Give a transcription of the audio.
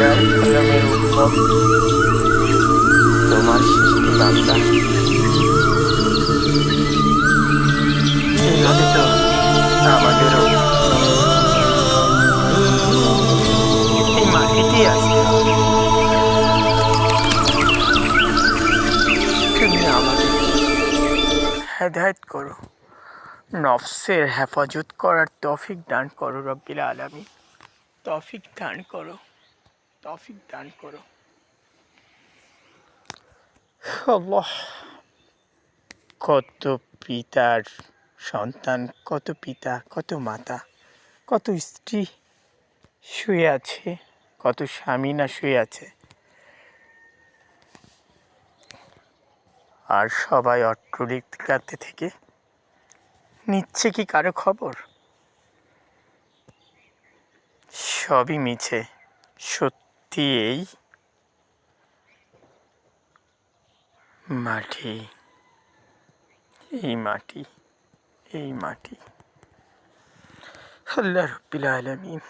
কলমের উদ্ভব তোমার সৃষ্টি বান্দা। এইভাবে তো আমাদেরও এই মাটিতেই আসতে হবে। তুমি আমাদের হেদায়েত করো, নফসের হেফাজত করার তৌফিক দান করো রব্বিল আলামিন। তৌফিক দান করো, তৌফিক দান করো আল্লাহ। কত পিতার সন্তান, কত পিতা, কত মাতা, কত স্ত্রী শুয়ে আছে, কত স্বামী না শুয়ে আছে, আর সবাই অট্টালিকাতে থেকে নিচ্ছে কি কারো খবর? সবই মিছে, সত্যি এই মাটি, এই মাটি, এই মাটি। আল্লাহ রাব্বিল আলামিন।